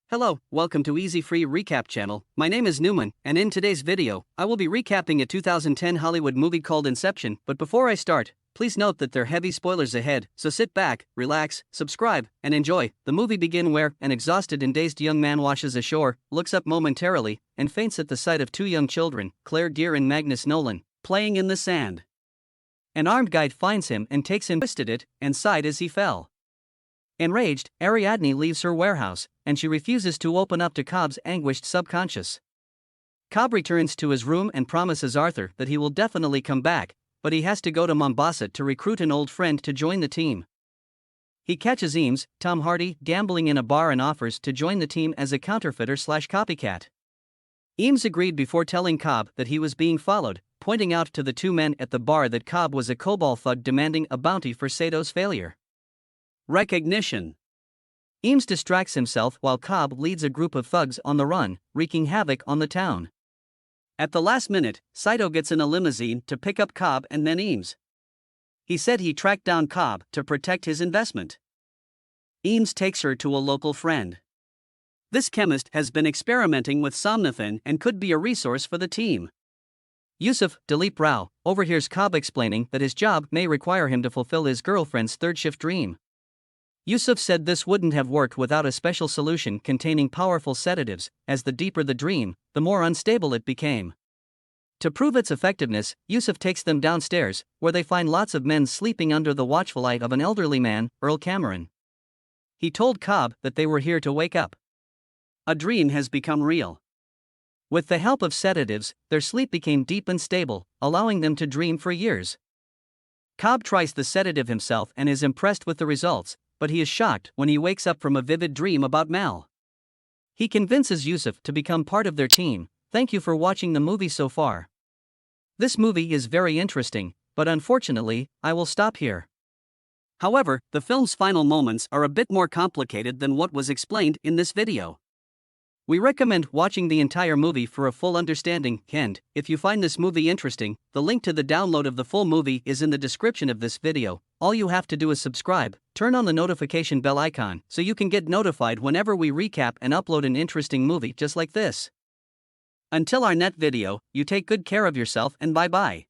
Hello, welcome to Easy Free Recap channel. My name is Newman, and in today's video, I will be recapping a 2010 Hollywood movie called Inception. But before I start, please note that there are heavy spoilers ahead, so sit back, relax, subscribe, and enjoy. The movie begins where an exhausted and dazed young man washes ashore, looks up momentarily, and faints at the sight of two young children, Claire Deer and Magnus Nolan, playing in the sand. An armed guide finds him and takes him, twisted it, and sighed as he fell. Enraged, Ariadne leaves her warehouse, and she refuses to open up to Cobb's anguished subconscious. Cobb returns to his room and promises Arthur that he will definitely come back, but he has to go to Mombasa to recruit an old friend to join the team. He catches Eames, Tom Hardy, gambling in a bar and offers to join the team as a counterfeiter/copycat. Eames agreed before telling Cobb that he was being followed, pointing out to the two men at the bar that Cobb was a COBOL thug demanding a bounty for Sato's failure. Recognition. Eames distracts himself while Cobb leads a group of thugs on the run, wreaking havoc on the town. At the last minute, Saito gets in a limousine to pick up Cobb and then Eames. He said he tracked down Cobb to protect his investment. Eames takes her to a local friend. This chemist has been experimenting with somnothin and could be a resource for the team. Yusuf, Dilip Rao, overhears Cobb explaining that his job may require him to fulfill his girlfriend's third-shift dream. Yusuf said this wouldn't have worked without a special solution containing powerful sedatives, as the deeper the dream, the more unstable it became. To prove its effectiveness, Yusuf takes them downstairs, where they find lots of men sleeping under the watchful eye of an elderly man, Earl Cameron. He told Cobb that they were here to wake up. A dream has become real. With the help of sedatives, their sleep became deep and stable, allowing them to dream for years. Cobb tries the sedative himself and is impressed with the results, but he is shocked when he wakes up from a vivid dream about Mal. He convinces Yusuf to become part of their team. Thank you for watching the movie so far. This movie is very interesting, but unfortunately, I will stop here. However, the film's final moments are a bit more complicated than what was explained in this video. We recommend watching the entire movie for a full understanding, and if you find this movie interesting, the link to the download of the full movie is in the description of this video. All you have to do is subscribe, turn on the notification bell icon so you can get notified whenever we recap and upload an interesting movie just like this. Until our next video, you take good care of yourself and bye-bye.